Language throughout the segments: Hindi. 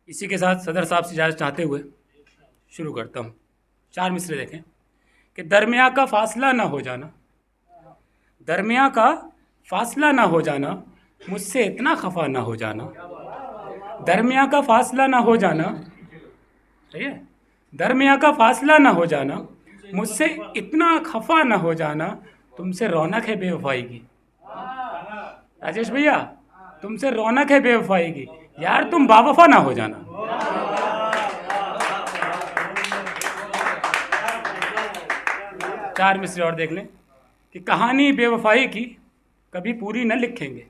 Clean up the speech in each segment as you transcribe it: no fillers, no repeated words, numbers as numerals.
इसी के साथ सदर साहब से इजाज़त चाहते हुए शुरू करता हूँ। 4 मिसरे देखें कि दरमिया का फासला ना हो जाना, दरमिया का फासला ना हो जाना, मुझसे इतना खफा ना हो जाना, दरमिया का फासला ना हो जाना, सही है, दरमिया का फासला ना हो जाना, मुझसे इतना खफा ना हो जाना, तुमसे रौनक है बेवफाई की। राजेश भैया, तुमसे रौनक है बेवफाई की, यार तुम बावफा ना हो जाना। चार मिसरे और देख लें कि कहानी बेवफाई की कभी पूरी न लिखेंगे,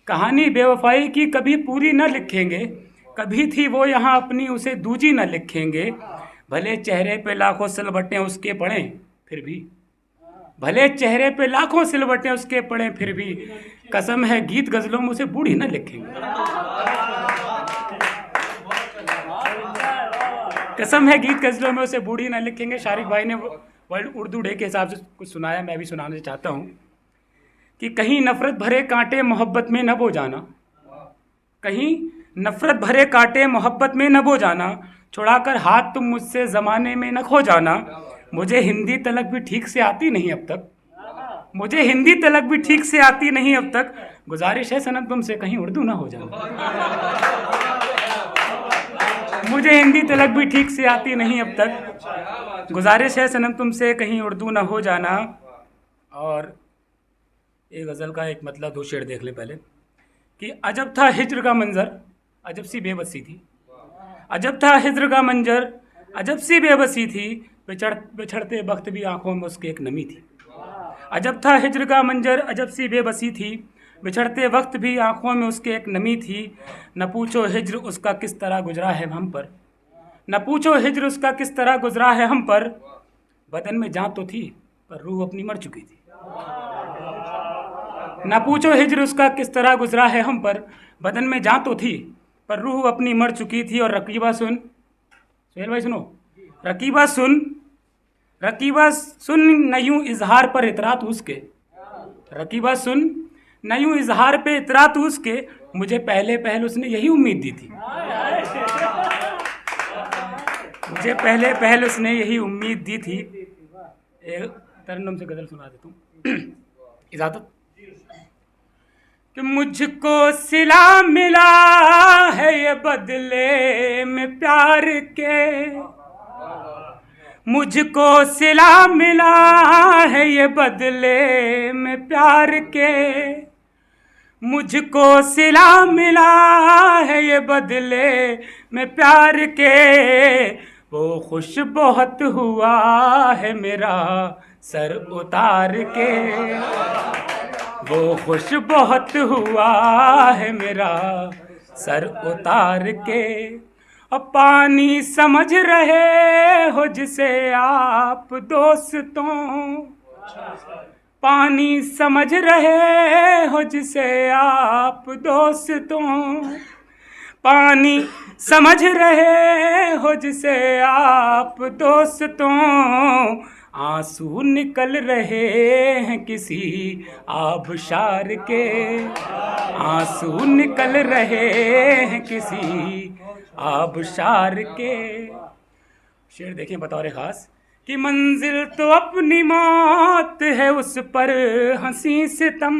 कहानी बेवफाई की कभी पूरी न लिखेंगे, कभी थी वो यहाँ अपनी उसे दूजी न लिखेंगे, भले चेहरे पे लाखों सिलवटें उसके पड़ें फिर भी, भले चेहरे पे लाखों सिलवटें उसके पड़ें फिर भी, कसम है गीत गजलों में उसे बूढ़ी न लिखेंगे, कसम है गीत गजलों में उसे बूढ़ी न लिखेंगे। शारिक भाई ने वर्ल्ड उर्दू डे के हिसाब से कुछ सुनाया, मैं भी सुनाना चाहता हूँ कि कहीं नफरत भरे कांटे मोहब्बत में न बो जाना, कहीं नफरत भरे कांटे मोहब्बत में न बो जाना, छुड़ाकर हाथ तुम मुझसे ज़माने में न खो जाना, मुझे हिंदी तलक भी ठीक से आती नहीं अब तक, मुझे हिंदी तलक भी ठीक से आती नहीं अब तक, गुजारिश है सनम तुमसे कहीं उर्दू ना हो जाना, मुझे हिंदी तलक भी ठीक से आती नहीं अब तक, गुजारिश है सनम तुमसे कहीं उर्दू ना हो जाना। और एक गज़ल का एक मतलब दो शेर देख ले पहले कि अजब था हिज्र का मंजर, अजब सी बेबसी थी, अजब था हिज्र का मंजर, अजब सी बेबसी थी, बिछड़ते वक्त भी आंखों में उसके एक नमी थी, अजब था हिज्र का मंजर, अजब सी बेबसी थी, बिछड़ते वक्त भी आंखों में उसके एक नमी थी, न पूछो हिज्र उसका किस तरह गुजरा है हम पर, न पूछो हिज्र उसका किस तरह गुजरा है हम पर, बदन में जान तो थी पर रूह अपनी मर चुकी थी, न पूछो हिज्र उसका किस तरह गुजरा है हम पर, बदन में जान तो थी पर रूह अपनी मर चुकी थी। और रकीबा सुन, सुहेल भाई सुनो, रकीबा सुन, रकीबा सुन न यूं इजहार पर इतरात उसके, रकीबा सुन न यूं इजहार पे इतरात उसके, मुझे पहले पहल उसने यही उम्मीद दी थी, मुझे पहले पहल उसने यही उम्मीद दी थी। एक तरन्नुम से गजल सुना देता हूँ, इजाजत कि मुझको सिला मिला है ये बदले में प्यार के, मुझको सिला मिला है ये बदले में प्यार के, मुझको सिला मिला है ये बदले में प्यार के, वो खुश बहुत हुआ है मेरा सर उतार के, वो खुश बहुत हुआ है मेरा सर उतार के। अब पानी समझ रहे हो जिसे आप दोस्तों, पानी समझ रहे हो जिसे आप दोस्तों, पानी समझ रहे हो जिसे आप दोस्तों, आंसू निकल रहे हैं किसी आबशार के, आंसू निकल रहे हैं किसी आबशार के। शेर देखिए बतौर खास कि मंजिल तो अपनी मौत है उस पर हंसी सितम,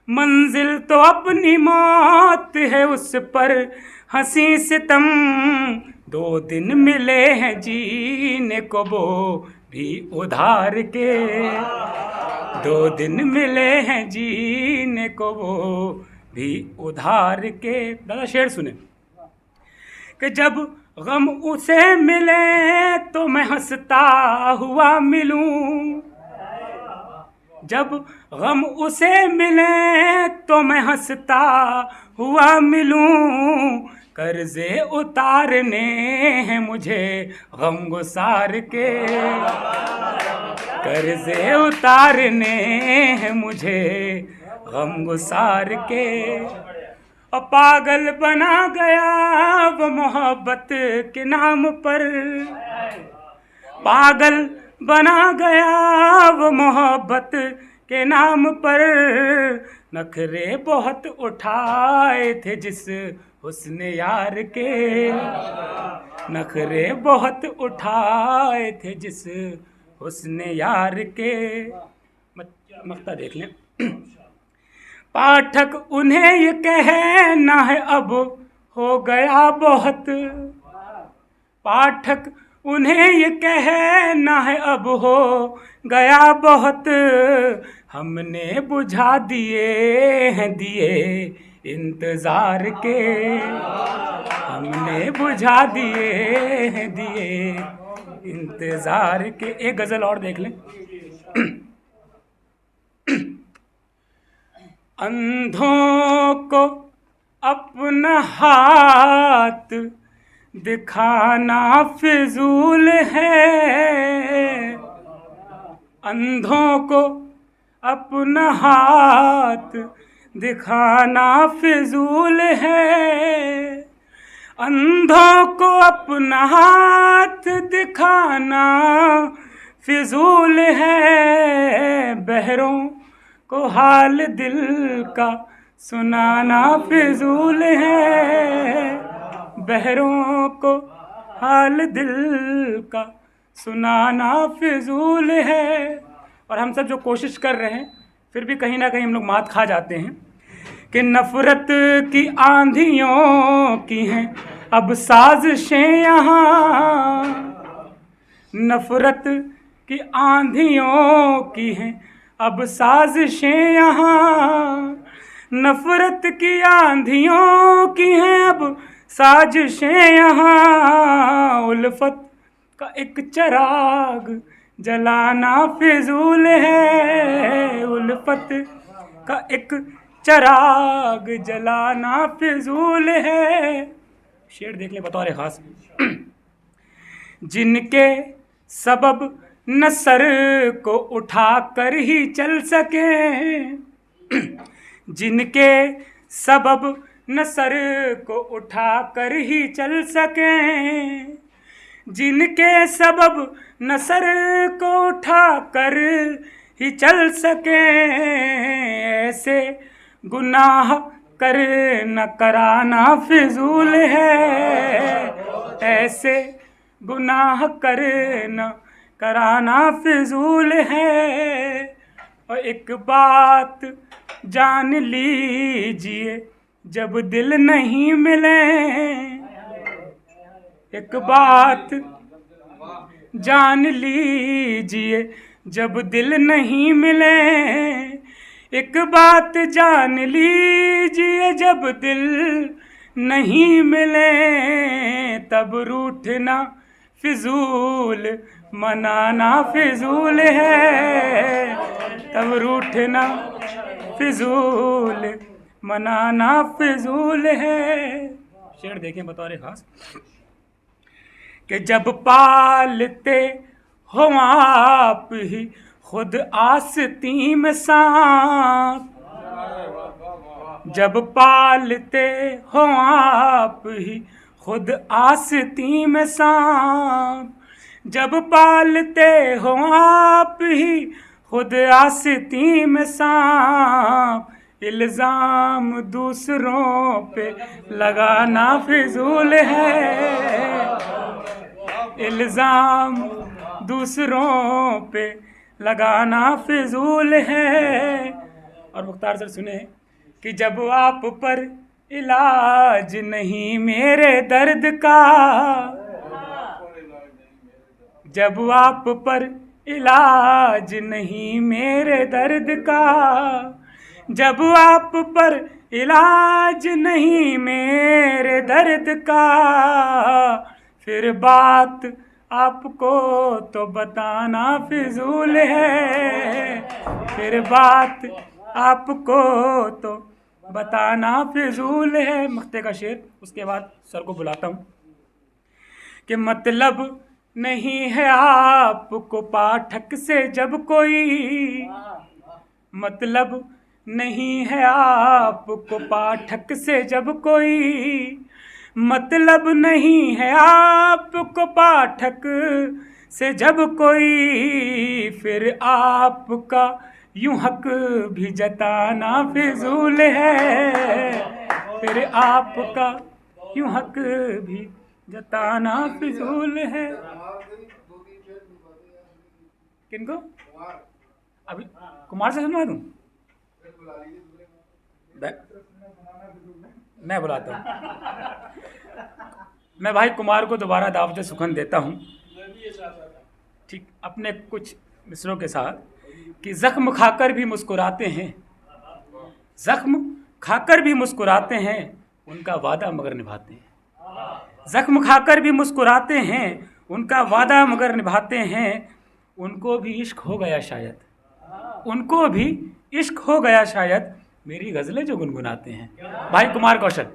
मंजिल तो अपनी मौत है उस पर हंसी सितम, 2 दिन मिले हैं जीने को वो भी उधार के, 2 दिन मिले हैं जीने को वो भी उधार के। दादा शेर सुने कि जब गम उसे मिले तो मैं हंसता हुआ मिलूं, जब गम उसे मिले तो मैं हंसता हुआ मिलूं, कर्जे उतारने हैं मुझे गम गुसार के, कर्जे उतारने हैं मुझे गम गुसार के। और पागल बना गया वो मोहब्बत के नाम पर, पागल बना गया वो मोहब्बत के नाम पर, नखरे बहुत उठाए थे जिस हुस्न यार के, नखरे बहुत उठाए थे जिस हुस्न यार के। मक्ता देख लें। पाठक उन्हें ये कहना है अब हो गया बहुत, पाठक उन्हें ये कहना है अब हो गया बहुत, हमने बुझा दिए हैं दिए इंतजार के, हमने बुझा दिए हैं दिए इंतजार के। एक गजल और देख लें। अंधों को अपना हाथ दिखाना फिजूल है, अंधों को अपना हाथ दिखाना फिजूल है, अंधों को अपना हाथ दिखाना फिजूल है, बहरों को हाल दिल का सुनाना फिजूल है, बहरों को हाल दिल का सुनाना फिजूल है। और हम सब जो कोशिश कर रहे हैं फिर भी कहीं ना कहीं हम लोग मात खा जाते हैं कि नफरत की आंधियों की हैं अब साजिशें यहाँ, नफरत की आंधियों की हैं अब साजिशें यहाँ, नफरत की आंधियों की हैं अब साजिशें यहाँ, उल्फत का एक चराग जलाना फिजूल है, उल्फत का एक चराग जलाना फिजूल है। शेर देख ले बतौर खास। जिनके सबब न सर को उठा कर ही चल सके, जिनके सबब न सर को उठा कर ही चल सके, जिनके सबब न सर को उठा कर ही चल सके, ऐसे गुनाह कर न कराना फिजूल है, ऐसे गुनाह कर न कराना फिजूल है। और एक बात जान लीजिए जब दिल नहीं मिले, एक बात जान लीजिए जब दिल नहीं मिले, एक बात जान लीजिए जब दिल नहीं मिले, तब रूठना फिजूल मनाना फिजूल है, तब रूठना फिजूल मनाना फिजूल है। शेर देखें बतौर खास कि जब पालते हो आप ही खुद आस्तीं में सांप, जब पालते हो आप ही खुद आस्तीं में सांप, जब पालते हो आप ही खुद आस्तीं में सांप, इल्ज़ाम दूसरों पे लगाना फिजूल है, इल्ज़ाम दूसरों पे लगाना फिजूल है। और मुख्तार सर सुने कि जब आप पर इलाज नहीं मेरे दर्द का, जब आप पर इलाज नहीं मेरे दर्द का, जब आप पर इलाज नहीं मेरे दर्द का, फिर बात आपको तो बताना फिजूल है, फिर बात आपको तो बताना फिजूल है। मक्ते का शेर उसके बाद सर को बुलाता हूँ कि मतलब नहीं है आपको पाठक से जब कोई, मतलब नहीं है आपको पाठक से जब कोई, मतलब नहीं है आपको पाठक से जब कोई, फिर आपका यूं हक भी जताना फिजूल है, फिर आपका यूं हक भी जताना फिजूल है। किनको? अभी कुमार से सुनवा दूं? मैं बुलाता हूँ। मैं भाई कुमार को दोबारा दावत सुखन देता हूँ, ठीक, अपने कुछ मिसरों के साथ कि जख्म खाकर भी मुस्कुराते हैं, जख्म खाकर भी मुस्कुराते हैं, उनका वादा मगर निभाते हैं। जख्म खाकर भी मुस्कुराते हैं, उनका वादा मगर निभाते हैं। उनको भी इश्क हो गया शायद, उनको भी इश्क हो गया शायद, मेरी गज़लें जो गुनगुनाते हैं। भाई कुमार कौशल।